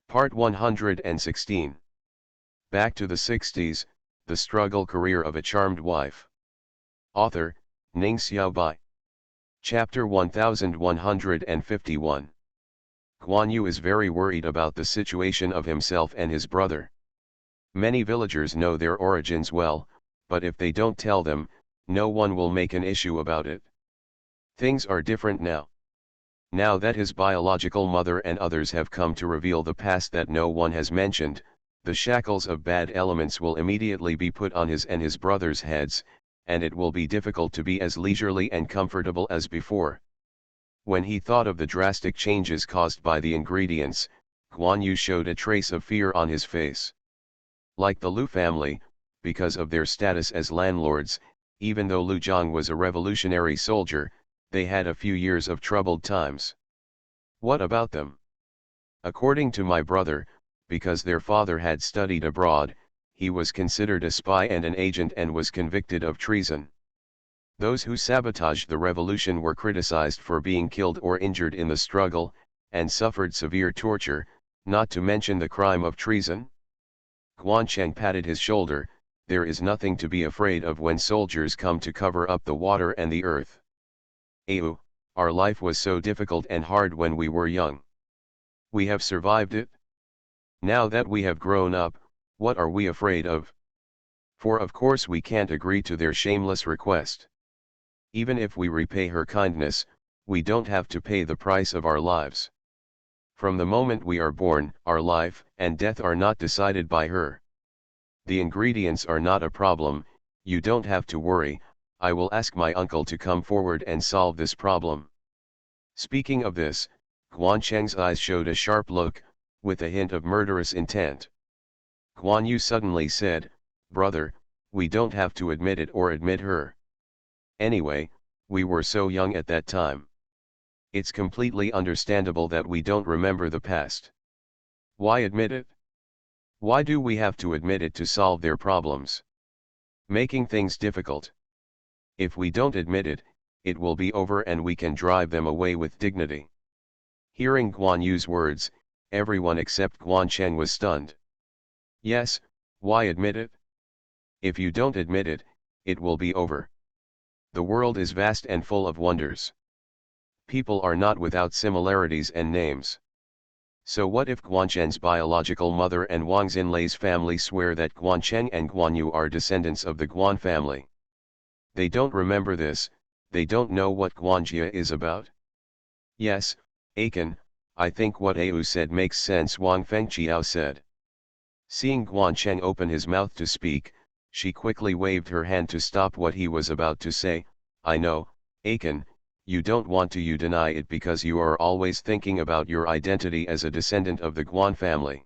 Part 116. Back to the 60s, The Struggle Career of a Charmed Wife. Author, Ning Xiaobai. Chapter 1151. Guan Yu is very worried about the situation of himself and his brother. Many villagers know their origins well, but if they don't tell them, no one will make an issue about it. Things are different now. Now that his biological mother and others have come to reveal the past that no one has mentioned, the shackles of bad elements will immediately be put on his and his brother's heads, and it will be difficult to be as leisurely and comfortable as before. When he thought of the drastic changes caused by the ingredients, Guan Yu showed a trace of fear on his face. Like the Lu family, because of their status as landlords, even though Lu Zhang was a revolutionary soldier, they had a few years of troubled times. What about them? According to my brother, because their father had studied abroad, he was considered a spy and an agent and was convicted of treason. Those who sabotaged the revolution were criticized for being killed or injured in the struggle, and suffered severe torture, not to mention the crime of treason. Guancheng patted his shoulder. There is nothing to be afraid of when soldiers come to cover up the water and the earth. Ayu, our life was so difficult and hard when we were young. We have survived it. Now that we have grown up, what are we afraid of? For of course we can't agree to their shameless request. Even if we repay her kindness, we don't have to pay the price of our lives. From the moment we are born, our life and death are not decided by her. The ingredients are not a problem, you don't have to worry. I will ask my uncle to come forward and solve this problem. Speaking of this, Guancheng's eyes showed a sharp look, with a hint of murderous intent. Guan Yu suddenly said, "Brother, we don't have to admit it or admit her. Anyway, we were so young at that time. It's completely understandable that we don't remember the past. Why admit it? Why do we have to admit it to solve their problems? Making things difficult. If we don't admit it, it will be over and we can drive them away with dignity." Hearing Guan Yu's words, everyone except Guancheng was stunned. Yes, why admit it? If you don't admit it, it will be over. The world is vast and full of wonders. People are not without similarities and names. So what if Guancheng's biological mother and Wang Xinlei's family swear that Guancheng and Guan Yu are descendants of the Guan family? They don't remember this, they don't know what Guanjia is about? Yes, Akin, I think what Ayu said makes sense, Wang Fengqiao said. Seeing Guancheng open his mouth to speak, she quickly waved her hand to stop what he was about to say. I know, Akin, you don't want to deny it because you are always thinking about your identity as a descendant of the Guan family.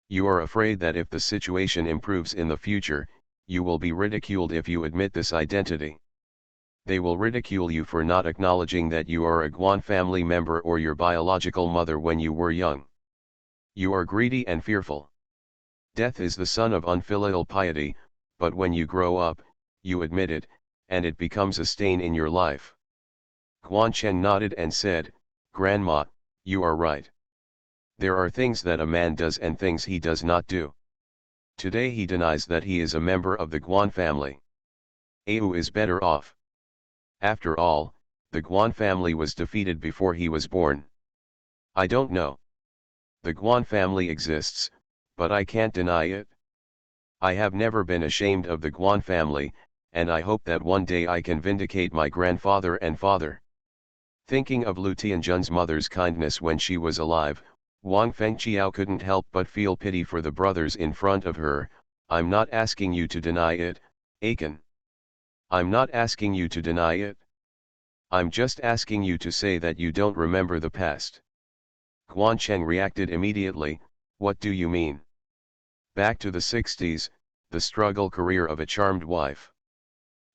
You are afraid that if the situation improves in the future, you will be ridiculed if you admit this identity. They will ridicule you for not acknowledging that you are a Guan family member or your biological mother when you were young. You are greedy and fearful. Death is the son of unfilial piety, but when you grow up, you admit it, and it becomes a stain in your life. Guancheng nodded and said, Grandma, you are right. There are things that a man does and things he does not do. Today he denies that he is a member of the Guan family. Ayu is better off. After all, the Guan family was defeated before he was born. I don't know. The Guan family exists, but I can't deny it. I have never been ashamed of the Guan family, and I hope that one day I can vindicate my grandfather and father. Thinking of Lu Tianjun's mother's kindness when she was alive, Wang Fengqiao couldn't help but feel pity for the brothers in front of her. I'm not asking you to deny it, Akin. I'm not asking you to deny it. I'm just asking you to say that you don't remember the past. Guancheng reacted immediately, what do you mean? Back to the 60s, The Struggle Career of a Charmed Wife.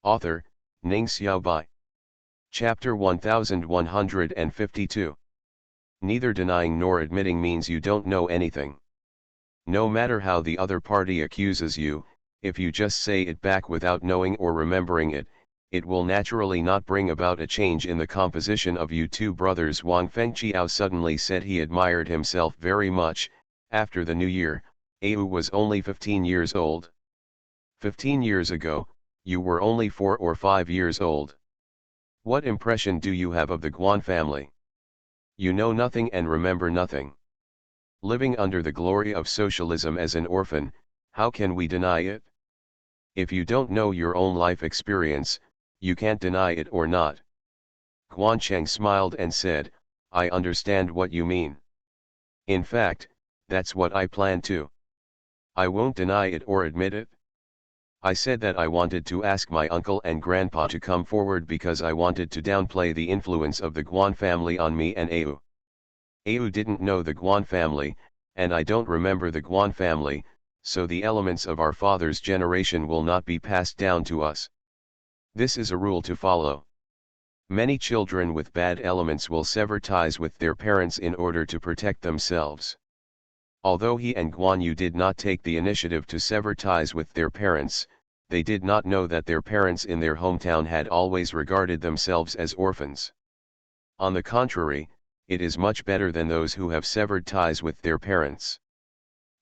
Author, Ning Xiaobai. Chapter 1152. Neither denying nor admitting means you don't know anything. No matter how the other party accuses you, if you just say it back without knowing or remembering it, it will naturally not bring about a change in the composition of you two brothers. Wang Fengqiao suddenly said he admired himself very much, After the new year, Au was only 15 years old. 15 years ago, you were only 4 or 5 years old. What impression do you have of the Guan family? You know nothing and remember nothing. Living under the glory of socialism as an orphan, how can we deny it? If you don't know your own life experience, you can't deny it or not. Guan Cheng smiled and said, I understand what you mean. In fact, that's what I plan to. I won't deny it or admit it. I said that I wanted to ask my uncle and grandpa to come forward because I wanted to downplay the influence of the Guan family on me and Au. Au didn't know the Guan family, and I don't remember the Guan family, so the elements of our father's generation will not be passed down to us. This is a rule to follow. Many children with bad elements will sever ties with their parents in order to protect themselves. Although he and Guan Yu did not take the initiative to sever ties with their parents, they did not know that their parents in their hometown had always regarded themselves as orphans. On the contrary, it is much better than those who have severed ties with their parents.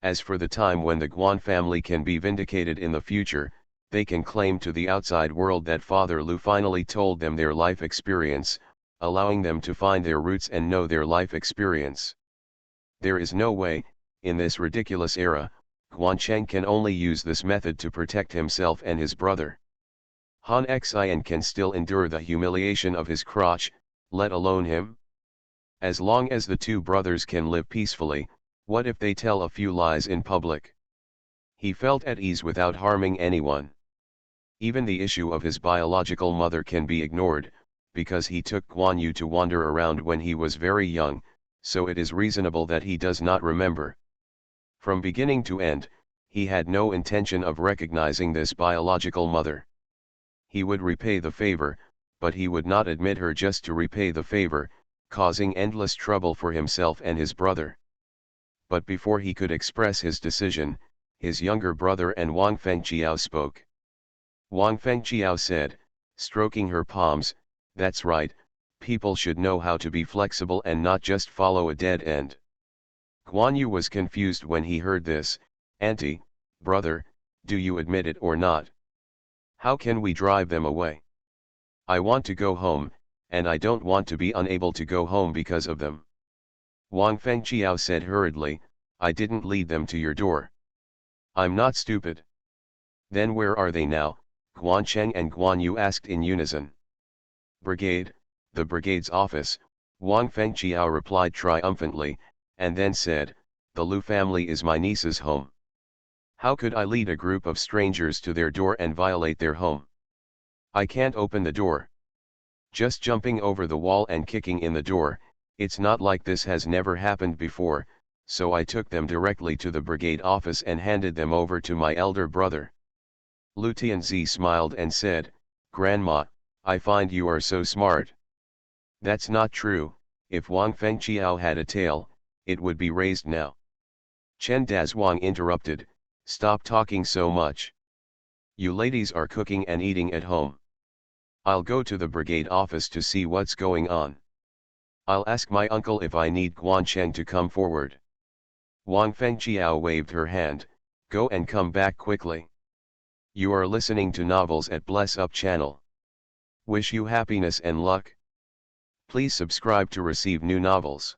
As for the time when the Guan family can be vindicated in the future, they can claim to the outside world that Father Lu finally told them their life experience, allowing them to find their roots and know their life experience. There is no way, in this ridiculous era, Guan Cheng can only use this method to protect himself and his brother. Han Xian can still endure the humiliation of his crotch, let alone him. As long as the two brothers can live peacefully, what if they tell a few lies in public? He felt at ease without harming anyone. Even the issue of his biological mother can be ignored, because he took Guan Yu to wander around when he was very young, so it is reasonable that he does not remember. From beginning to end, he had no intention of recognizing this biological mother. He would repay the favor, but he would not admit her just to repay the favor, causing endless trouble for himself and his brother. But before he could express his decision, his younger brother and Wang Fengqiao spoke. Wang Fengqiao said, stroking her palms, "That's right, people should know how to be flexible and not just follow a dead end." Guan Yu was confused when he heard this. "Auntie, brother, do you admit it or not? How can we drive them away? I want to go home, and I don't want to be unable to go home because of them." Wang Fengqiao said hurriedly, "I didn't lead them to your door. I'm not stupid." "Then where are they now?" Guan Cheng and Guan Yu asked in unison. "Brigade, the brigade's office," Wang Fengqiao replied triumphantly, and then said, "The Lu family is my niece's home. How could I lead a group of strangers to their door and violate their home? I can't open the door. Just jumping over the wall and kicking in the door, it's not like this has never happened before, so I took them directly to the brigade office and handed them over to my elder brother." Lu Tianzi smiled and said, "Grandma, I find you are so smart." "That's not true. If Wang Fengqiao had a tail, it would be raised now." Chen Dazhuang interrupted, "Stop talking so much. You ladies are cooking and eating at home. I'll go to the brigade office to see what's going on. I'll ask my uncle if I need Guan Cheng to come forward." Wang Fengqiao waved her hand, "Go and come back quickly. You are listening to Novels at Bless Up channel. Wish you happiness and luck. Please subscribe to receive new novels.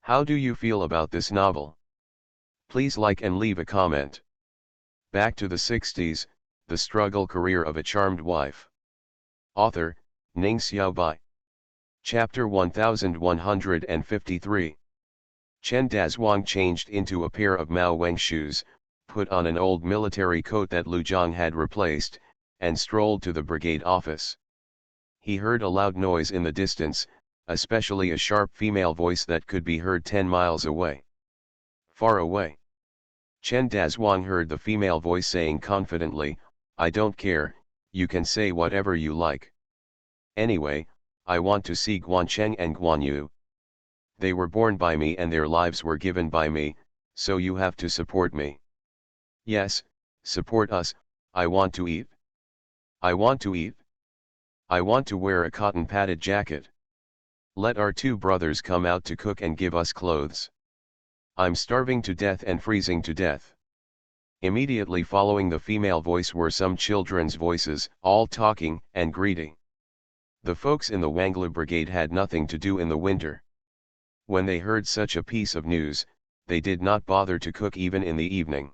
How do you feel about this novel? Please like and leave a comment." Back to the 60s, The Struggle Career of a Charmed Wife. Author, Ning Xiaobai. Chapter 1153. Chen Dazhuang changed into a pair of Mao Weng shoes, put on an old military coat that Lu Zhang had replaced, and strolled to the brigade office. He heard a loud noise in the distance, especially a sharp female voice that could be heard 10 miles away. Far away. Chen Dazhuang heard the female voice saying confidently, "I don't care, you can say whatever you like. Anyway, I want to see Guan Cheng and Guan Yu. They were born by me and their lives were given by me, so you have to support me." "Yes, support us. I want to eat. I want to eat. I want to wear a cotton padded jacket. Let our two brothers come out to cook and give us clothes. I'm starving to death and freezing to death. Immediately following the female voice were some children's voices, all talking and greeting. The folks in the Wangla brigade had nothing to do in the winter. When they heard such a piece of news, they did not bother to cook even in the evening.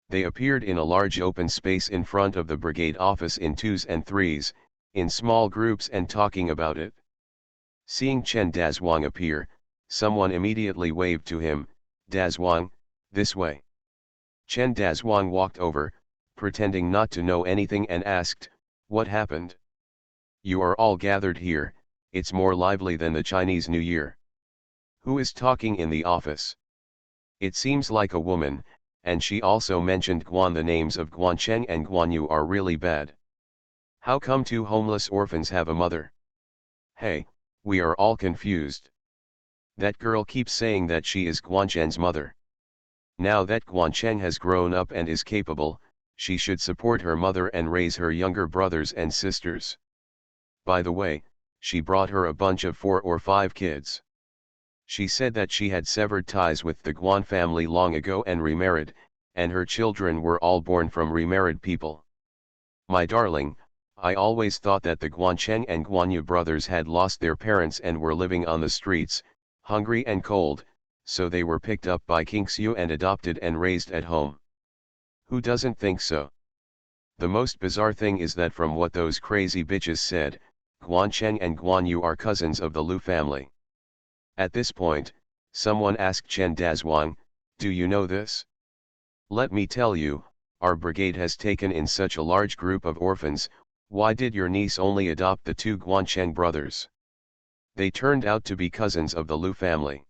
They appeared in a large open space in front of the brigade office in twos and threes, in small groups and talking about it. Seeing Chen Dazhuang appear, someone immediately waved to him, "Dazhuang, this way." Chen Dazhuang walked over, pretending not to know anything and asked, "What happened? You are all gathered here, it's more lively than the Chinese New Year. Who is talking in the office?" It seems like a woman, and she also mentioned Guan. The names of Guancheng and Guanyu are really bad. How come two homeless orphans have a mother? Hey, we are all confused. That girl keeps saying that she is Guancheng's mother. Now that Guancheng has grown up and is capable, she should support her mother and raise her younger brothers and sisters. By the way, she brought her a bunch of 4 or 5 kids. She said that she had severed ties with the Guan family long ago and remarried, and her children were all born from remarried people. My darling, I always thought that the Guancheng and Guanyu brothers had lost their parents and were living on the streets, hungry and cold, so they were picked up by King Xiu and adopted and raised at home. Who doesn't think so? The most bizarre thing is that from what those crazy bitches said, Guancheng and Guanyu are cousins of the Lu family. At this point, someone asked Chen Dazhuang, "Do you know this?" "Let me tell you, our brigade has taken in such a large group of orphans. Why did your niece only adopt the 2 Guancheng brothers? They turned out to be cousins of the Lu family."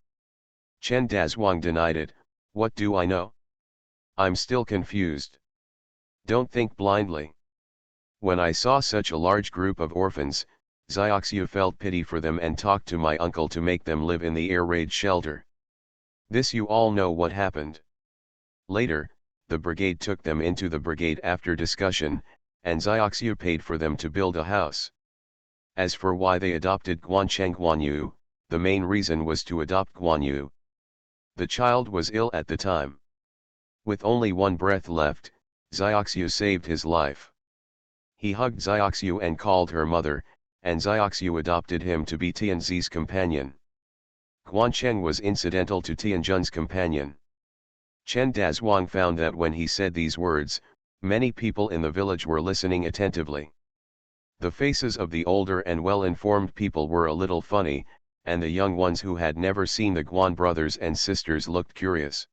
Chen Dazhuang denied it. "What do I know? I'm still confused. Don't think blindly. When I saw such a large group of orphans, Xiaoxiu felt pity for them and talked to my uncle to make them live in the air raid shelter. This you all know what happened. Later, the brigade took them into the brigade after discussion, and Xiaoxiu paid for them to build a house. As for why they adopted Guancheng Guanyu, the main reason was to adopt Guanyu. The child was ill at the time. With only one breath left, Xiaoxiu saved his life. He hugged Xiaoxiu and called her mother, and Xiaoxiu adopted him to be Tianzi's companion. Guancheng was incidental to Tianjun's companion. Chen Dazhuang found that when he said these words, many people in the village were listening attentively. The faces of the older and well-informed people were a little funny, and the young ones who had never seen the Guan brothers and sisters looked curious.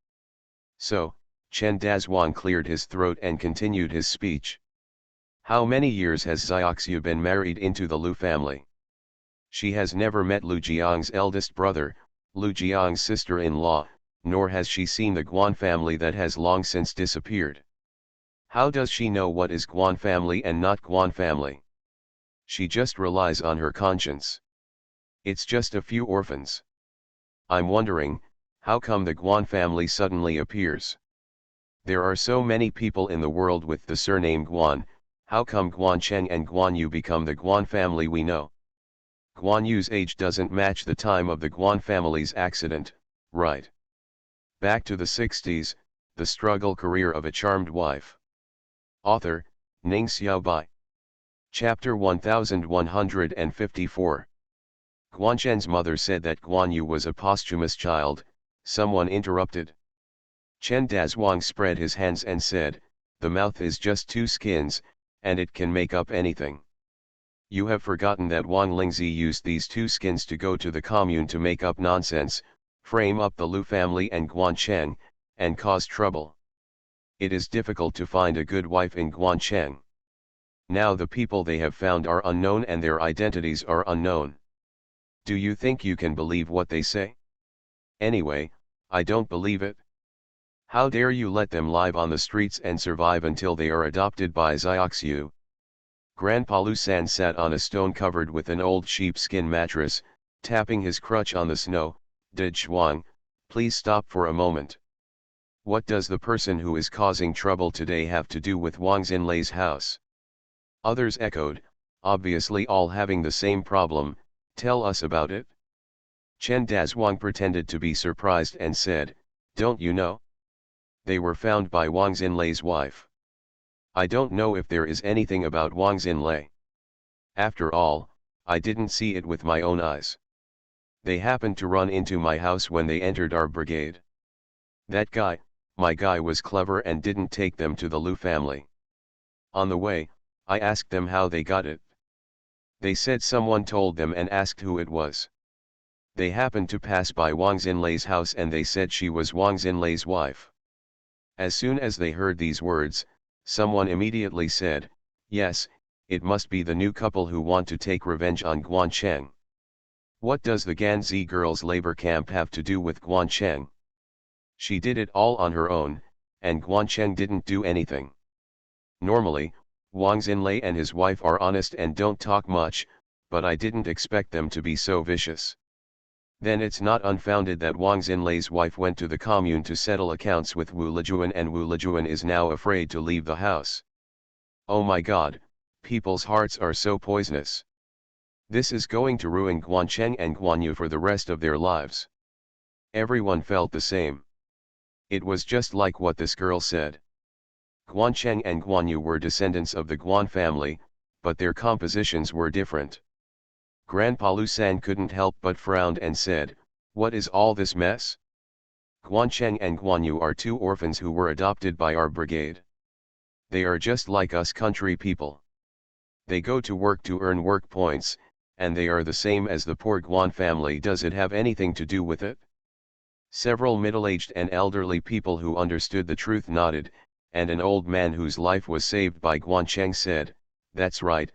So, Chen Dazhuang cleared his throat and continued his speech. How many years has Xiaoxiu been married into the Lu family? She has never met Lu Jiang's eldest brother, Lu Jiang's sister-in-law, nor has she seen the Guan family that has long since disappeared. How does she know what is Guan family and not Guan family? She just relies on her conscience. It's just a few orphans. I'm wondering, how come the Guan family suddenly appears? There are so many people in the world with the surname Guan. How come Guancheng and Guanyu become the Guan family we know? Guanyu's age doesn't match the time of the Guan family's accident, right? Back to the 60s, the struggle career of a charmed wife. Author, Ning Xiaobai. Chapter 1154. Guancheng's mother said that Guanyu was a posthumous child. Someone interrupted. Chen Dazhuang spread his hands and said, "The mouth is just 2 skins, and it can make up anything. You have forgotten that Wang Lingzi used these 2 skins to go to the commune to make up nonsense, frame up the Lu family and Guancheng, and cause trouble. It is difficult to find a good wife in Guancheng. Now the people they have found are unknown and their identities are unknown. Do you think you can believe what they say? Anyway, I don't believe it. How dare you let them live on the streets and survive until they are adopted by Xiaoxiu?" Grandpa Lu San sat on a stone covered with an old sheepskin mattress, tapping his crutch on the snow. "Did Shuang, please stop for a moment. What does the person who is causing trouble today have to do with Wang Xinlei's house?" Others echoed, obviously all having the same problem. "Tell us about it." Chen Dazhuang pretended to be surprised and said, Don't you know? They were found by Wang Xinlei's wife. I don't know if there is anything about Wang Xinlei. After all, I didn't see it with my own eyes. They happened to run into my house when they entered our brigade. That guy, my guy, was clever and didn't take them to the Lu family. On the way, I asked them how they got it. They said someone told them and asked who it was. They happened to pass by Wang Xinlei's house and they said she was Wang Xinlei's wife. As soon as they heard these words, someone immediately said, "Yes, it must be the new couple who want to take revenge on Guancheng." What does the Ganzi girls' labor camp have to do with Guancheng? She did it all on her own, and Guancheng didn't do anything. Normally, Wang Xinlei and his wife are honest and don't talk much, but I didn't expect them to be so vicious. Then it's not unfounded that Wang Xinlei's wife went to the commune to settle accounts with Wu Lijuan, and Wu Lijuan is now afraid to leave the house. Oh my god, people's hearts are so poisonous. This is going to ruin Guancheng and Guanyu for the rest of their lives. Everyone felt the same. It was just like what this girl said. Guancheng and Guanyu were descendants of the Guan family, but their compositions were different. Grandpa Lu San couldn't help but frowned and said, "What is all this mess?" Guancheng and Guanyu are two orphans who were adopted by our brigade. They are just like us country people. They go to work to earn work points, and they are the same as the poor Guan family. Does it have anything to do with it? Several middle-aged and elderly people who understood the truth nodded, and an old man whose life was saved by Guancheng said, that's right,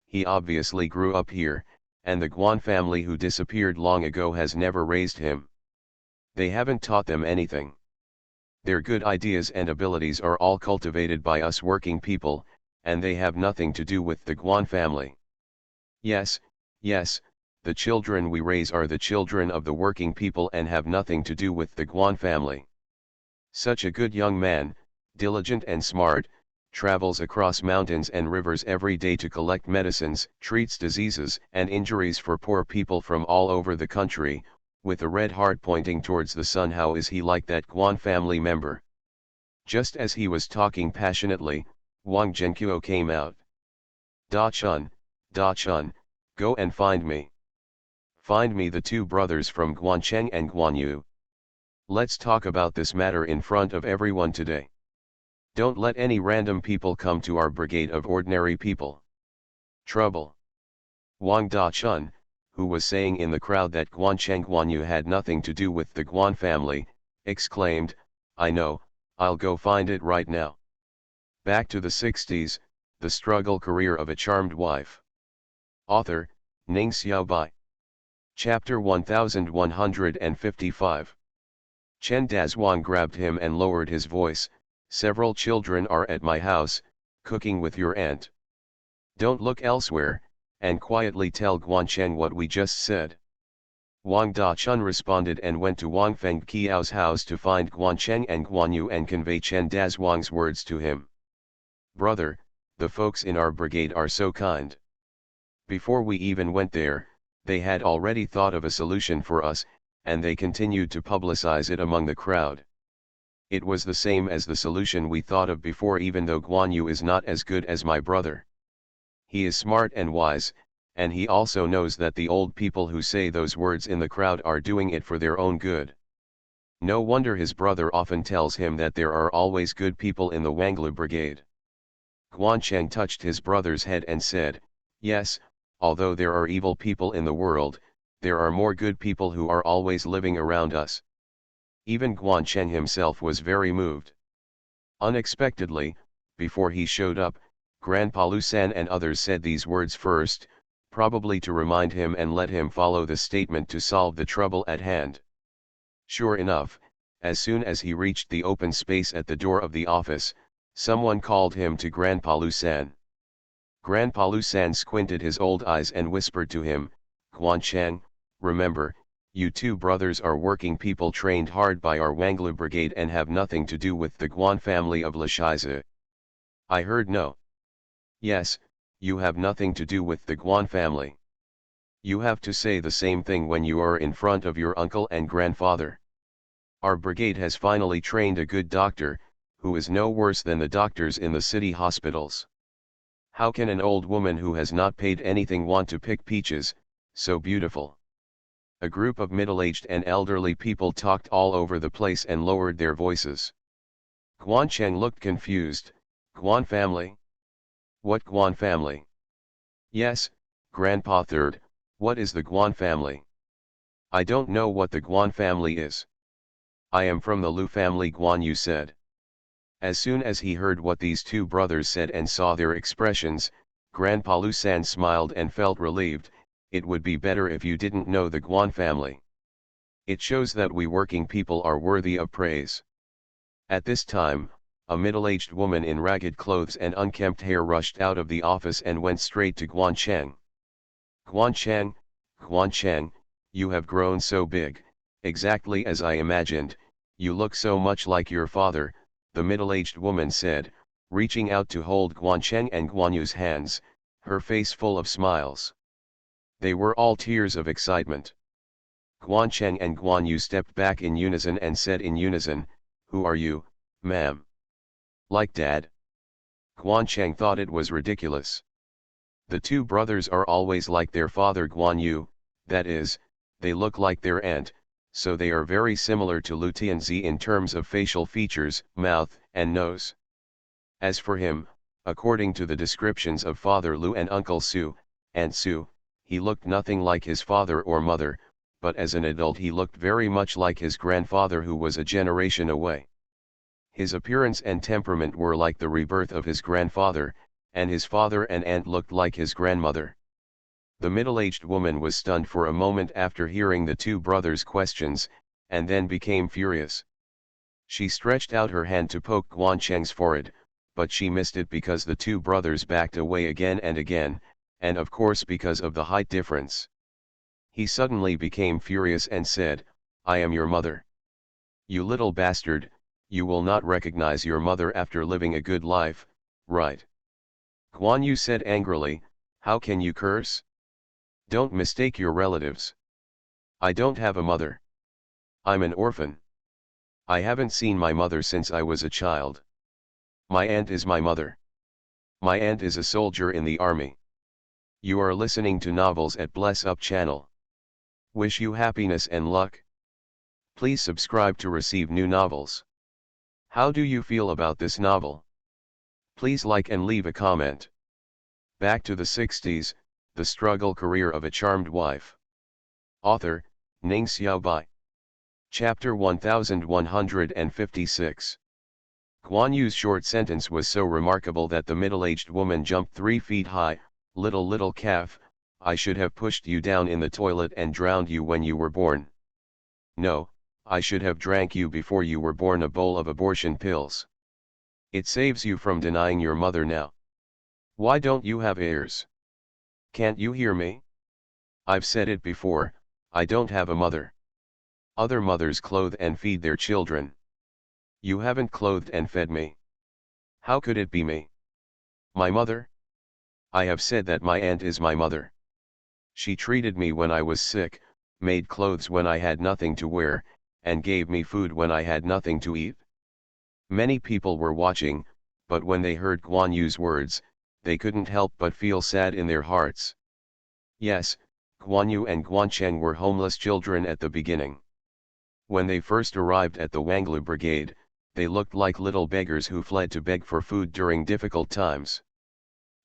he obviously grew up here, and the Guan family who disappeared long ago has never raised him. They haven't taught them anything. Their good ideas and abilities are all cultivated by us working people, and they have nothing to do with the Guan family. Yes, the children we raise are the children of the working people and have nothing to do with the Guan family. Such a good young man, diligent and smart, travels across mountains and rivers every day to collect medicines, treats diseases and injuries for poor people from all over the country, with a red heart pointing towards the sun. How is he like that Guan family member? Just as he was talking passionately, Wang Zhenqiu came out. Da Chun, go and find me. Find me the two brothers from Guancheng and Guanyu. Let's talk about this matter in front of everyone today. Don't let any random people come to our brigade of ordinary people. Trouble. Wang Dachun, who was saying in the crowd that Guancheng Guanyu had nothing to do with the Guan family, exclaimed, I know, I'll go find it right now. Back to the 60s, the struggle career of a charmed wife. Author, Ning Xiaobai. Chapter 1155. Chen Dazhuang grabbed him and lowered his voice, several children are at my house, cooking with your aunt. Don't look elsewhere, and quietly tell Guancheng what we just said. Wang Dachun responded and went to Wang Fengqiao's house to find Guancheng and Guanyu and convey Chen Dazhuang's words to him. Brother, the folks in our brigade are so kind. Before we even went there, they had already thought of a solution for us, and they continued to publicize it among the crowd. It was the same as the solution we thought of before, even though Guanyu is not as good as my brother. He is smart and wise, and he also knows that the old people who say those words in the crowd are doing it for their own good. No wonder his brother often tells him that there are always good people in the Wanglu brigade. Guancheng touched his brother's head and said, yes, although there are evil people in the world, there are more good people who are always living around us. Even Guancheng himself was very moved. Unexpectedly, before he showed up, Grandpa Lu San and others said these words first, probably to remind him and let him follow the statement to solve the trouble at hand. Sure enough, as soon as he reached the open space at the door of the office, someone called him to Grandpa Lu San. Grandpa Lu San squinted his old eyes and whispered to him, Guancheng, remember, you two brothers are working people trained hard by our Wanglu brigade and have nothing to do with the Guan family of Lashize. I heard no. Yes, you have nothing to do with the Guan family. You have to say the same thing when you are in front of your uncle and grandfather. Our brigade has finally trained a good doctor, who is no worse than the doctors in the city hospitals. How can an old woman who has not paid anything want to pick peaches, so beautiful? A group of middle-aged and elderly people talked all over the place and lowered their voices. Guan Cheng looked confused. Guan family? What Guan family? Yes, Grandpa Third, what is the Guan family? I don't know what the Guan family is. I am from the Lu family, Guan Yu said. As soon as he heard what these two brothers said and saw their expressions, Grandpa Lu San smiled and felt relieved. It would be better if you didn't know the Guan family. It shows that we working people are worthy of praise. At this time, a middle-aged woman in ragged clothes and unkempt hair rushed out of the office and went straight to Guan Cheng. Guan Cheng, you have grown so big, exactly as I imagined, you look so much like your father, the middle-aged woman said, reaching out to hold Guan Cheng and Guan Yu's hands, her face full of smiles. They were all tears of excitement. Guan Cheng and Guan Yu stepped back in unison and said in unison, "Who are you, ma'am?" "Like Dad?" Guan Cheng thought it was ridiculous. The two brothers are always like their father Guan Yu, that is, they look like their aunt, so they are very similar to Lu Tianzi in terms of facial features, mouth, and nose. As for him, according to the descriptions of Father Lu and Uncle Su, Aunt Su, he looked nothing like his father or mother, but as an adult he looked very much like his grandfather who was a generation away. His appearance and temperament were like the rebirth of his grandfather, and his father and aunt looked like his grandmother. The middle-aged woman was stunned for a moment after hearing the two brothers' questions, and then became furious. She stretched out her hand to poke Guan Cheng's forehead, but she missed it because the two brothers backed away again and again, and of course because of the height difference. He suddenly became furious and said, "I am your mother. You little bastard, you will not recognize your mother after living a good life, right?" Guan Yu said angrily, "How can you curse? Don't mistake your relatives. I don't have a mother. I'm an orphan. I haven't seen my mother since I was a child. My aunt is my mother. My aunt is a soldier in the army." You are listening to Novels at Bless Up channel. Wish you happiness and luck. Please subscribe to receive new novels. How do you feel about this novel? Please like and leave a comment. Back to the 60s, the struggle career of a charmed wife. Author, Ning Xiaobai. Chapter 1156. Guan Yu's short sentence was so remarkable that the middle-aged woman jumped 3 feet high. Little calf, I should have pushed you down in the toilet and drowned you when you were born. No, I should have drank you before you were born a bowl of abortion pills. It saves you from denying your mother now. Why don't you have ears? Can't you hear me? I've said it before, I don't have a mother. Other mothers clothe and feed their children. You haven't clothed and fed me. How could it be me? My mother? I have said that my aunt is my mother. She treated me when I was sick, made clothes when I had nothing to wear, and gave me food when I had nothing to eat. Many people were watching, but when they heard Guan Yu's words, they couldn't help but feel sad in their hearts. Yes, Guan Yu and Guan Cheng were homeless children at the beginning. When they first arrived at the Wanglu Brigade, they looked like little beggars who fled to beg for food during difficult times.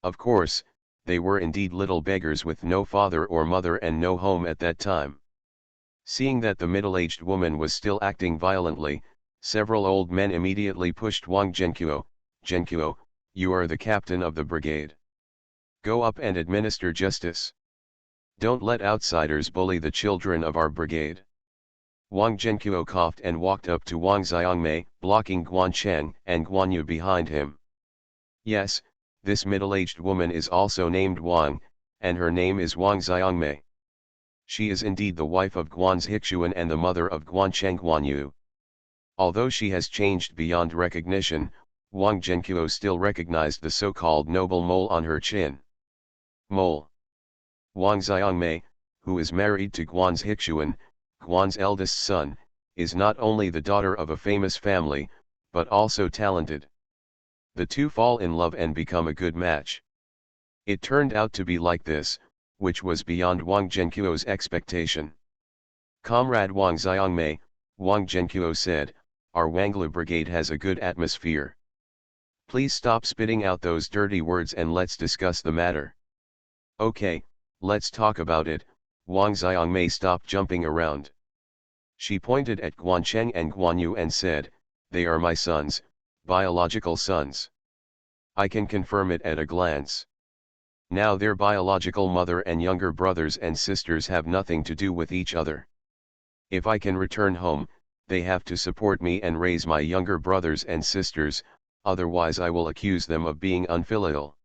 Of course, they were indeed little beggars with no father or mother and no home at that time. Seeing that the middle-aged woman was still acting violently, several old men immediately pushed Wang Zhenkuo. "Zhenkuo, you are the captain of the brigade. Go up and administer justice. Don't let outsiders bully the children of our brigade." Wang Zhenkuo coughed and walked up to Wang Xiangmei, blocking Guan Cheng and Guan Yu behind him. Yes, this middle-aged woman is also named Wang, and her name is Wang Xiangmei. She is indeed the wife of Guan Zhixuan and the mother of Guan Cheng Guan Yu. Although she has changed beyond recognition, Wang Zhenkuo still recognized the so-called noble mole on her chin. Mole. Wang Xiangmei, who is married to Guan Zhixuan, Guan's eldest son, is not only the daughter of a famous family, but also talented. The two fall in love and become a good match. It turned out to be like this, which was beyond Wang Zhenqiu's expectation. Comrade Wang Xiangmei, Wang Zhenqiu said, our Wangla brigade has a good atmosphere. Please stop spitting out those dirty words and let's discuss the matter. Okay, let's talk about it. Wang Xiangmei stopped jumping around. She pointed at Guancheng and Guanyu and said, they are my sons, biological sons. I can confirm it at a glance. Now their biological mother and younger brothers and sisters have nothing to do with each other. If I can return home, they have to support me and raise my younger brothers and sisters, otherwise I will accuse them of being unfilial.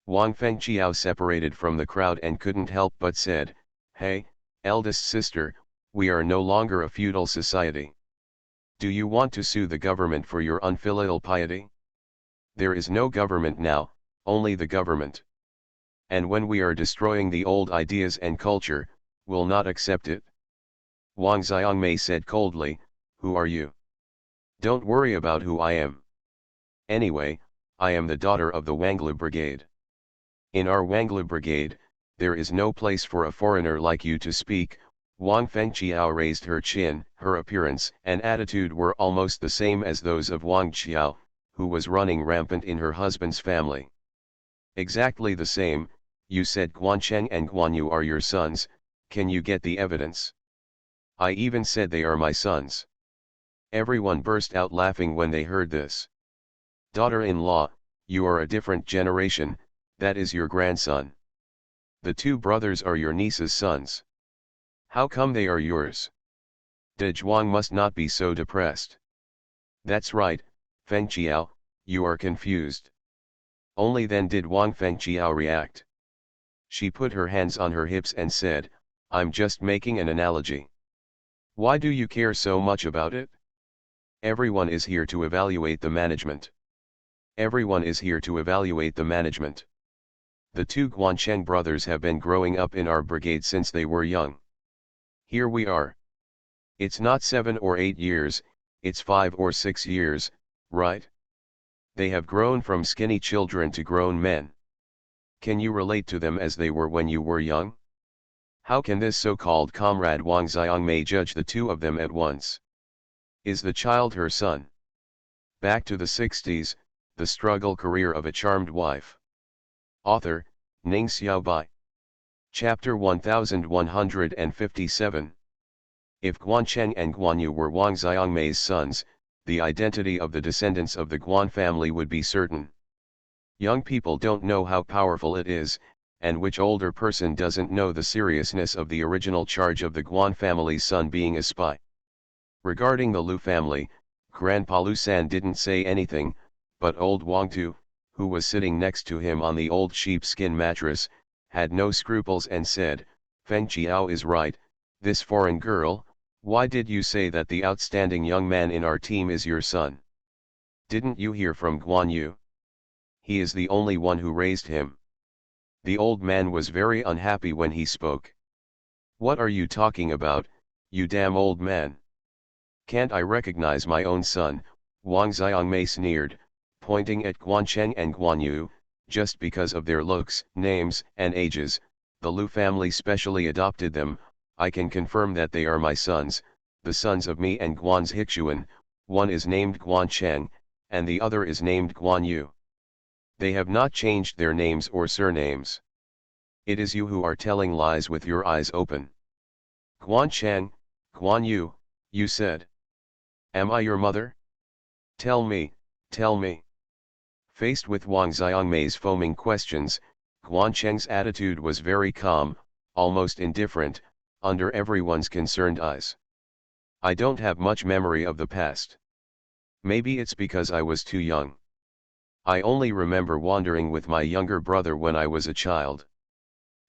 Wang Fengqiao separated from the crowd and couldn't help but said, hey, eldest sister, we are no longer a feudal society. Do you want to sue the government for your unfilial piety? There is no government now, only the government. And when we are destroying the old ideas and culture, we'll not accept it. Wang Xiangmei said coldly, who are you? Don't worry about who I am. Anyway, I am the daughter of the Wangla Brigade. In our Wangla Brigade, there is no place for a foreigner like you to speak. Wang Fengqiao raised her chin. Her appearance and attitude were almost the same as those of Wang Qiao, who was running rampant in her husband's family. Exactly the same. You said Guancheng and Guanyu are your sons, can you get the evidence? I even said they are my sons. Everyone burst out laughing when they heard this. Daughter-in-law, you are a different generation, that is your grandson. The two brothers are your niece's sons. How come they are yours? De Zhuang must not be so depressed. That's right, Fengqiao, you are confused. Only then did Wang Fengqiao react. She put her hands on her hips and said, I'm just making an analogy. Why do you care so much about it? Everyone is here to evaluate the management. Everyone is here to evaluate the management. The two Guancheng brothers have been growing up in our brigade since they were young. Here we are. It's not 7 or 8 years, it's 5 or 6 years, right? They have grown from skinny children to grown men. Can you relate to them as they were when you were young? How can this so-called comrade Wang Xiangmei judge the two of them at once? Is the child her son? Back to the 60s, the struggle career of a charmed wife. Author, Ning Xiaobai. Chapter 1157. If Guancheng and Guanyu were Wang Xiangmei's sons, the identity of the descendants of the Guan family would be certain. Young people don't know how powerful it is, and which older person doesn't know the seriousness of the original charge of the Guan family's son being a spy. Regarding the Lu family, Grandpa Lu San didn't say anything, but old Wang Tu, who was sitting next to him on the old sheepskin mattress, had no scruples and said, Fengqiao is right, this foreign girl, why did you say that the outstanding young man in our team is your son? Didn't you hear from Guan Yu? He is the only one who raised him. The old man was very unhappy when he spoke. What are you talking about, you damn old man? Can't I recognize my own son? Wang Xiangmei sneered, pointing at Guancheng and Guanyu, just because of their looks, names, and ages, the Lu family specially adopted them. I can confirm that they are my sons, the sons of me and Guan's Hixuan. One is named Guancheng, and the other is named Guanyu. They have not changed their names or surnames. It is you who are telling lies with your eyes open. Guancheng, Guanyu, you said. Am I your mother? Tell me, tell me. Faced with Wang Xiangmei's foaming questions, Guancheng's attitude was very calm, almost indifferent, under everyone's concerned eyes. I don't have much memory of the past. Maybe it's because I was too young. I only remember wandering with my younger brother when I was a child.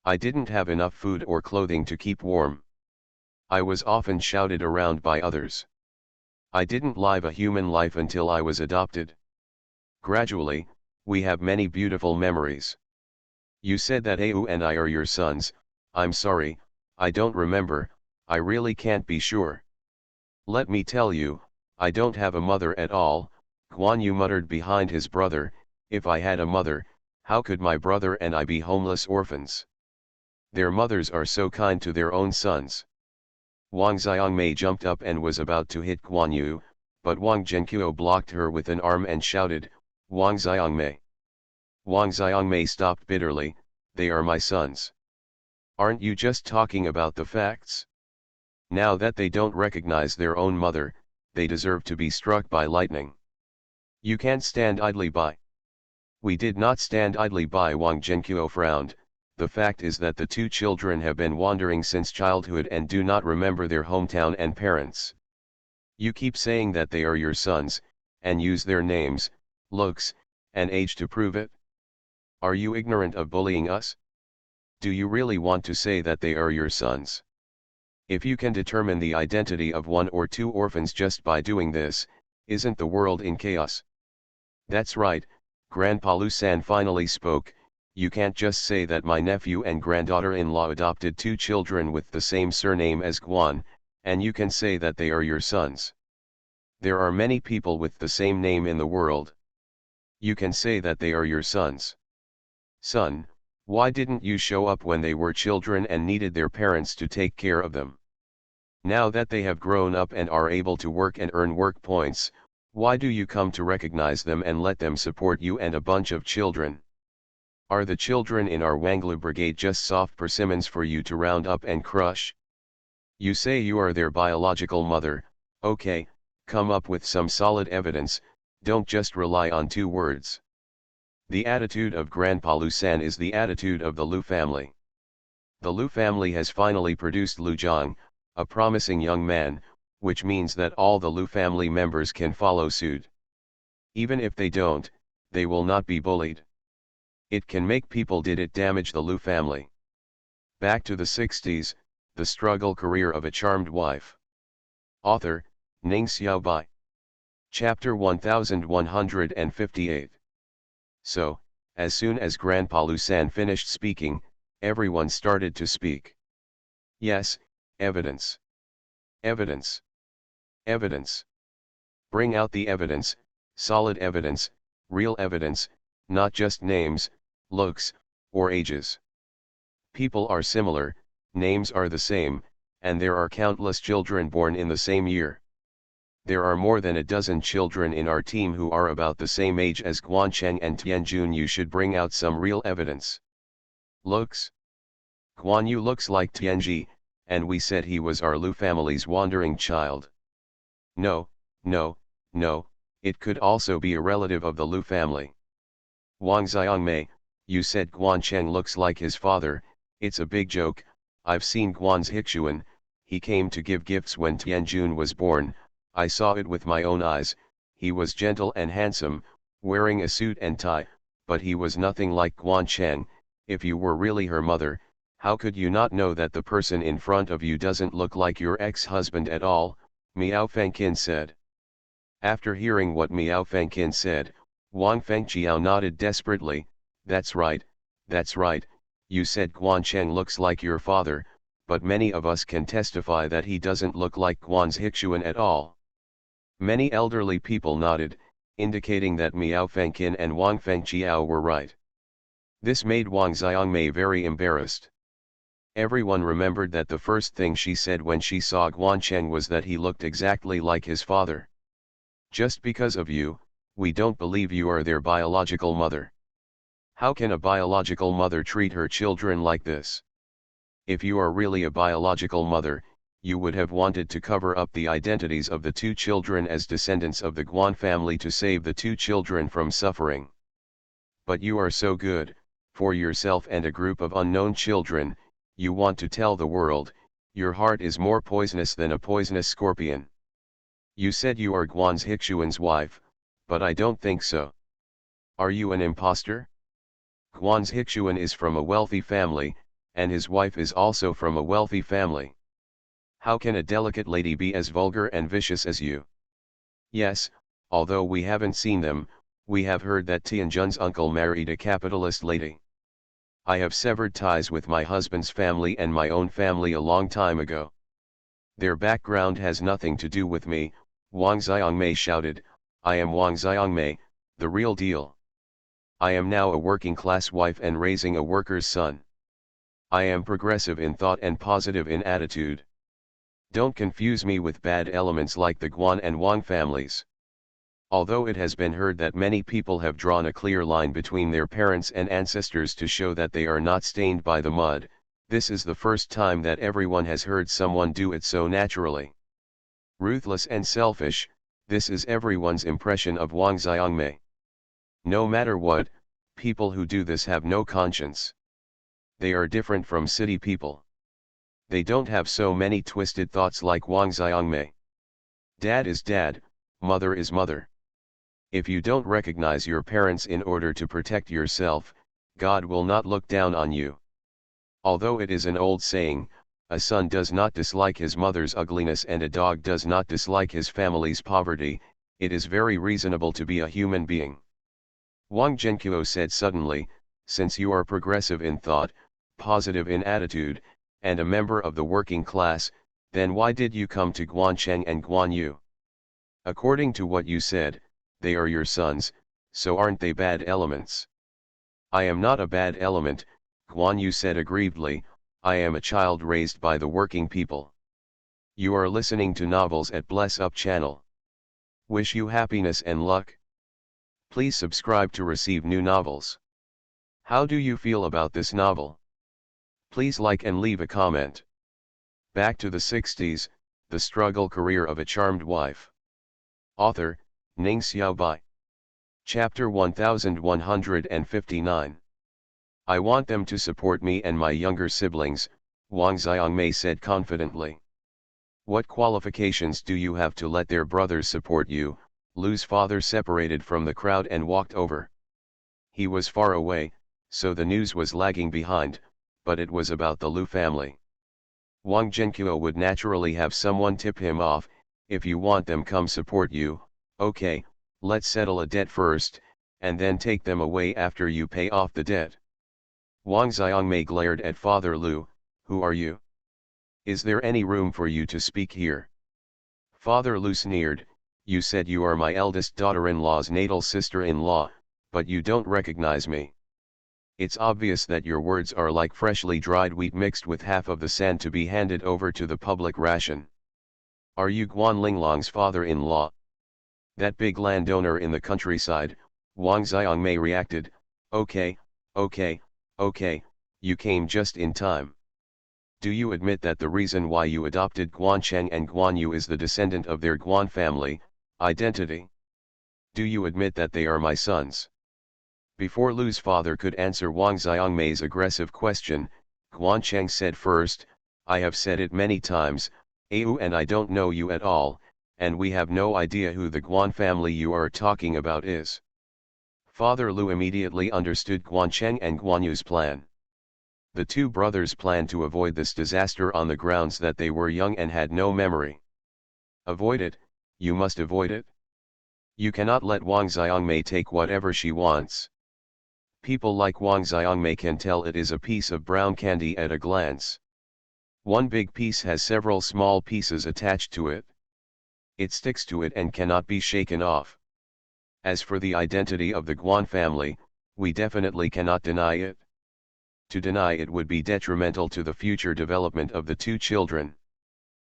I didn't have enough food or clothing to keep warm. I was often shouted around by others. I didn't live a human life until I was adopted. Gradually, we have many beautiful memories. You said that Au and I are your sons. I'm sorry, I don't remember, I really can't be sure. Let me tell you, I don't have a mother at all, Guan Yu muttered behind his brother. If I had a mother, how could my brother and I be homeless orphans? Their mothers are so kind to their own sons. Wang Xiangmei jumped up and was about to hit Guan Yu, but Wang Zhenqiu blocked her with an arm and shouted, Wang Xiangmei. Wang Xiangmei stopped bitterly, they are my sons. Aren't you just talking about the facts? Now that they don't recognize their own mother, they deserve to be struck by lightning. You can't stand idly by. We did not stand idly by, Wang Zhenqiu frowned. The fact is that the two children have been wandering since childhood and do not remember their hometown and parents. You keep saying that they are your sons, and use their names, looks, and age to prove it? Are you ignorant of bullying us? Do you really want to say that they are your sons? If you can determine the identity of one or two orphans just by doing this, isn't the world in chaos? That's right, Grandpa Lu-san finally spoke. You can't just say that my nephew and granddaughter-in-law adopted two children with the same surname as Guan, and you can say that they are your sons. There are many people with the same name in the world. You can say that they are your sons. Son, why didn't you show up when they were children and needed their parents to take care of them? Now that they have grown up and are able to work and earn work points, why do you come to recognize them and let them support you and a bunch of children? Are the children in our Wanglu brigade just soft persimmons for you to round up and crush? You say you are their biological mother, okay, come up with some solid evidence, don't just rely on two words. The attitude of Grandpa Lu-san is the attitude of the Lu family. The Lu family has finally produced Lu Zhang, a promising young man, which means that all the Lu family members can follow suit. Even if they don't, they will not be bullied. It can make people. Did it damage the Lu family? Back to the 60s, the struggle career of a charmed wife. Author, Ning Xiaobai. Chapter 1158. So, as soon as Grandpa Lu-san finished speaking, everyone started to speak. Yes, evidence. Evidence. Evidence. Bring out the evidence, solid evidence, real evidence, not just names, looks, or ages. People are similar, names are the same, and there are countless children born in the same year. There are more than a dozen children in our team who are about the same age as Guancheng and Tianjun. You should bring out some real evidence. Looks? Guan Yu looks like Tianji, and we said he was our Lu family's wandering child. No, no, no, it could also be a relative of the Lu family. Wang Xiangmei, you said Guancheng looks like his father. It's a big joke. I've seen Guan's Hixuan, he came to give gifts when Tianjun was born. I saw it with my own eyes. He was gentle and handsome, wearing a suit and tie, but he was nothing like Guancheng. If you were really her mother, how could you not know that the person in front of you doesn't look like your ex-husband at all? Miao Fengqin said. After hearing what Miao Fengqin said, Wang Fengqiao nodded desperately. That's right, you said Guancheng looks like your father, but many of us can testify that he doesn't look like Guan's Hixuan at all. Many elderly people nodded, indicating that Miao Fengqin and Wang Fengqiao were right. This made Wang Xiangmei very embarrassed. Everyone remembered that the first thing she said when she saw Guancheng was that he looked exactly like his father. Just because of you, we don't believe you are their biological mother. How can a biological mother treat her children like this? If you are really a biological mother, you would have wanted to cover up the identities of the two children as descendants of the Guan family to save the two children from suffering. But you are so good, for yourself and a group of unknown children, you want to tell the world, your heart is more poisonous than a poisonous scorpion. You said you are Guan's Hixuan's wife, but I don't think so. Are you an impostor? Guan's Hixuan is from a wealthy family, and his wife is also from a wealthy family. How can a delicate lady be as vulgar and vicious as you? Yes, although we haven't seen them, we have heard that Tianjun's uncle married a capitalist lady. I have severed ties with my husband's family and my own family a long time ago. Their background has nothing to do with me, Wang Xiangmei shouted. I am Wang Xiangmei, the real deal. I am now a working-class wife and raising a worker's son. I am progressive in thought and positive in attitude. Don't confuse me with bad elements like the Guan and Wang families. Although it has been heard that many people have drawn a clear line between their parents and ancestors to show that they are not stained by the mud, this is the first time that everyone has heard someone do it so naturally. Ruthless and selfish, this is everyone's impression of Wang Xiangmei. No matter what, people who do this have no conscience. They are different from city people. They don't have so many twisted thoughts like Wang Xiangmei. Dad is dad, mother is mother. If you don't recognize your parents in order to protect yourself, God will not look down on you. Although it is an old saying, a son does not dislike his mother's ugliness and a dog does not dislike his family's poverty, it is very reasonable to be a human being. Wang Zhenqiu said suddenly, since you are progressive in thought, positive in attitude, and a member of the working class, then why did you come to Guancheng and Guanyu? According to what you said, they are your sons, so aren't they bad elements? I am not a bad element, Guanyu said aggrievedly, I am a child raised by the working people. You are listening to novels at Bless Up channel. Wish you happiness and luck. Please subscribe to receive new novels. How do you feel about this novel? Please like and leave a comment. Back to the 60s, the struggle career of a charmed wife. Author, Ning Xiaobai. Chapter 1159. I want them to support me and my younger siblings, Wang Xiangmei said confidently. What qualifications do you have to let their brothers support you? Lu's father separated from the crowd and walked over. He was far away, so the news was lagging behind, but it was about the Lu family. Wang Zhenqiu would naturally have someone tip him off, if you want them come support you, okay, let's settle a debt first, and then take them away after you pay off the debt. Wang Xiangmei glared at Father Lu, who are you? Is there any room for you to speak here? Father Lu sneered, you said you are my eldest daughter-in-law's natal sister-in-law, but you don't recognize me. It's obvious that your words are like freshly dried wheat mixed with half of the sand to be handed over to the public ration. Are you Guan Linglong's father-in-law? That big landowner in the countryside, Wang Xiangmei reacted, okay, you came just in time. Do you admit that the reason why you adopted Guancheng and Guanyu is the descendant of their Guan family, identity? Do you admit that they are my sons? Before Lu's father could answer Wang Xiangmei's aggressive question, Guancheng said first, I have said it many times, Au and I don't know you at all, and we have no idea who the Guan family you are talking about is. Father Lu immediately understood Guancheng and Guanyu's plan. The two brothers planned to avoid this disaster on the grounds that they were young and had no memory. Avoid it, you must avoid it. You cannot let Wang Xiangmei take whatever she wants. People like Wang Xiangmei can tell it is a piece of brown candy at a glance. One big piece has several small pieces attached to it. It sticks to it and cannot be shaken off. As for the identity of the Guan family, we definitely cannot deny it. To deny it would be detrimental to the future development of the two children.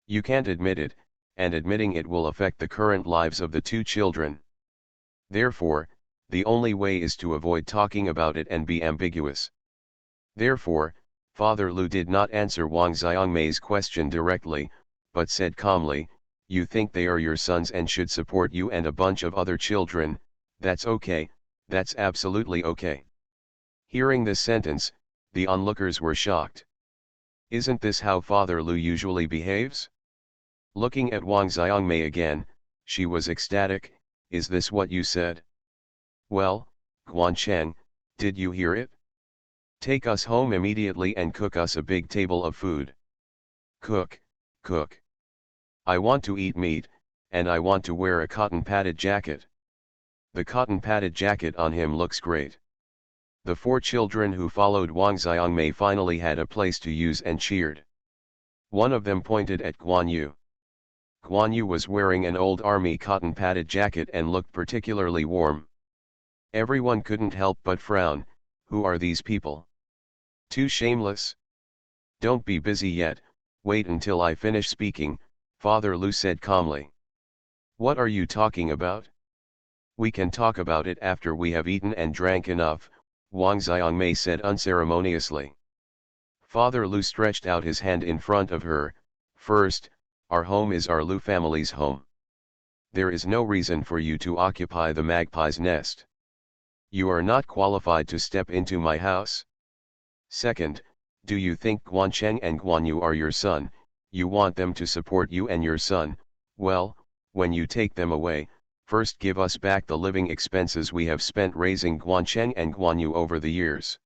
You can't admit it, and admitting it will affect the current lives of the two children. Therefore, the only way is to avoid talking about it and be ambiguous. Therefore, Father Lu did not answer Wang Xiangmei's question directly, but said calmly, you think they are your sons and should support you and a bunch of other children, that's okay, that's absolutely okay. Hearing this sentence, the onlookers were shocked. Isn't this how Father Lu usually behaves? Looking at Wang Xiangmei again, she was ecstatic, is this what you said? Well, Guancheng, did you hear it? Take us home immediately and cook us a big table of food. Cook. I want to eat meat, and I want to wear a cotton-padded jacket. The cotton-padded jacket on him looks great. The four children who followed Wang Xiangmei finally had a place to use and cheered. One of them pointed at Guan Yu. Guan Yu was wearing an old army cotton padded jacket and looked particularly warm. Everyone couldn't help but frown. Who are these people? Too shameless? Don't be busy yet, wait until I finish speaking, Father Lu said calmly. What are you talking about? We can talk about it after we have eaten and drank enough, Wang Xiangmei said unceremoniously. Father Lu stretched out his hand in front of her. First, our home is our Lu family's home. There is no reason for you to occupy the magpie's nest. You are not qualified to step into my house. Second, do you think Guancheng and Guanyu are your son? You want them to support you and your son? Well, when you take them away, first give us back the living expenses we have spent raising Guancheng and Guanyu over the years.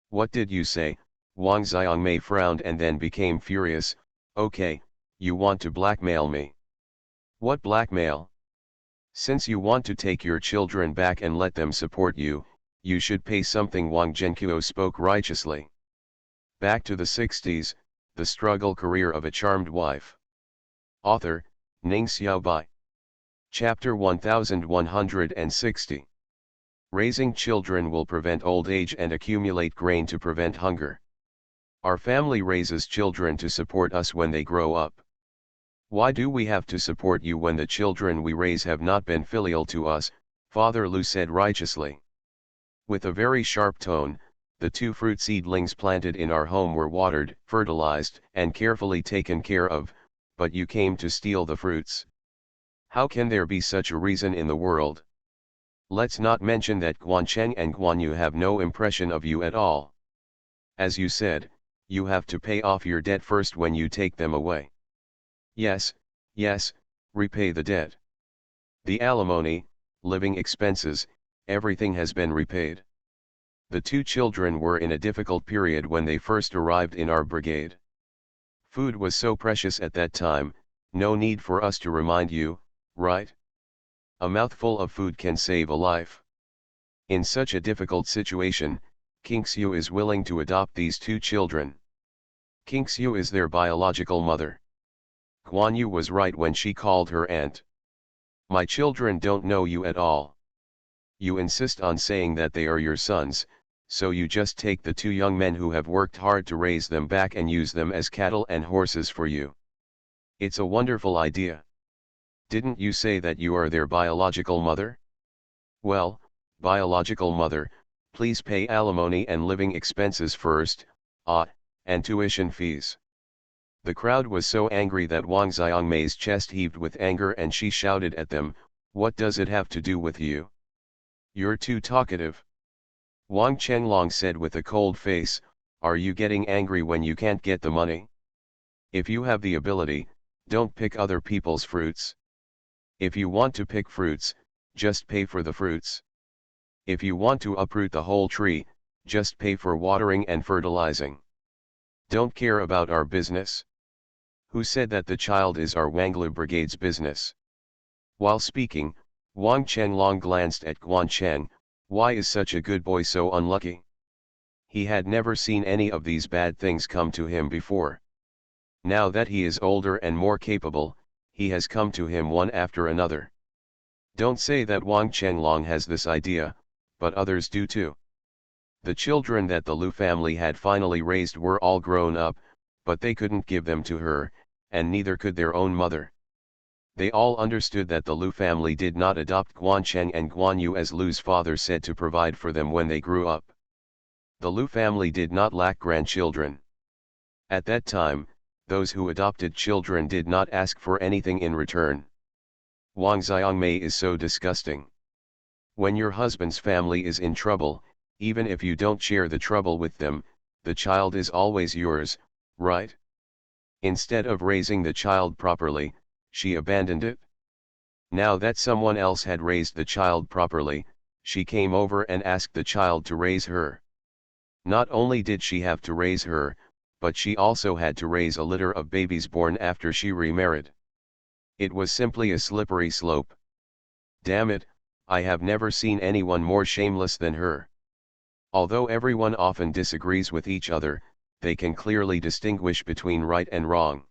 What did you say? Wang Xiangmei frowned and then became furious. Okay, you want to blackmail me. What blackmail? Since you want to take your children back and let them support you, you should pay something. Wang Zhenqiu spoke righteously. Back to the 60s, the struggle career of a charmed wife. Author, Ning Xiaobai. Chapter 1160. Raising children will prevent old age and accumulate grain to prevent hunger. Our family raises children to support us when they grow up. Why do we have to support you when the children we raise have not been filial to us? Father Lu said righteously. With a very sharp tone, the 2 fruit seedlings planted in our home were watered, fertilized, and carefully taken care of, but you came to steal the fruits. How can there be such a reason in the world? Let's not mention that Guancheng and Guanyu have no impression of you at all. As you said, you have to pay off your debt first when you take them away. Yes, repay the debt. The alimony, living expenses, everything has been repaid. The 2 children were in a difficult period when they first arrived in our brigade. Food was so precious at that time, no need for us to remind you, right? A mouthful of food can save a life. In such a difficult situation, King Xiu is willing to adopt these 2 children. King Xiu is their biological mother. Guan Yu was right when she called her aunt. My children don't know you at all. You insist on saying that they are your sons, so you just take the 2 young men who have worked hard to raise them back and use them as cattle and horses for you. It's a wonderful idea. Didn't you say that you are their biological mother? Well, biological mother, please pay alimony and living expenses first, and tuition fees. The crowd was so angry that Wang Xiangmei's chest heaved with anger and she shouted at them, what does it have to do with you? You're too talkative. Wang Chenglong said with a cold face, are you getting angry when you can't get the money? If you have the ability, don't pick other people's fruits. If you want to pick fruits, just pay for the fruits. If you want to uproot the whole tree, just pay for watering and fertilizing. Don't care about our business. Who said that the child is our Wanglu Brigade's business? While speaking, Wang Chenglong glanced at Guancheng. Why is such a good boy so unlucky? He had never seen any of these bad things come to him before. Now that he is older and more capable, he has come to him one after another. Don't say that Wang Chenglong has this idea, but others do too. The children that the Lu family had finally raised were all grown up, but they couldn't give them to her, and neither could their own mother. They all understood that the Lu family did not adopt Guancheng and Guanyu as Lu's father said to provide for them when they grew up. The Lu family did not lack grandchildren. At that time, those who adopted children did not ask for anything in return. Wang Xiangmei is so disgusting. When your husband's family is in trouble, even if you don't share the trouble with them, the child is always yours, right? Instead of raising the child properly, she abandoned it. Now that someone else had raised the child properly, she came over and asked the child to raise her. Not only did she have to raise her, but she also had to raise a litter of babies born after she remarried. It was simply a slippery slope. Damn it, I have never seen anyone more shameless than her. Although everyone often disagrees with each other, they can clearly distinguish between right and wrong.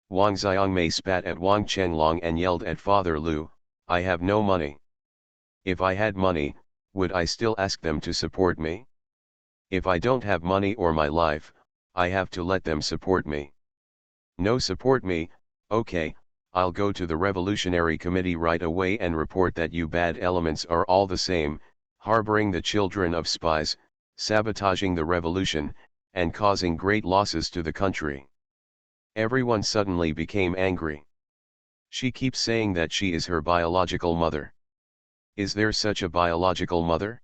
Wang Xiangmei spat at Wang Chenglong and yelled at Father Lu, "I have no money. If I had money, would I still ask them to support me? If I don't have money or my life, I have to let them support me. No support me, okay, I'll go to the Revolutionary Committee right away and report that you bad elements are all the same, harboring the children of spies, sabotaging the revolution, and causing great losses to the country." Everyone suddenly became angry. She keeps saying that she is her biological mother. Is there such a biological mother?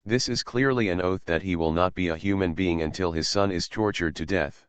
This is clearly an oath that he will not be a human being until his son is tortured to death.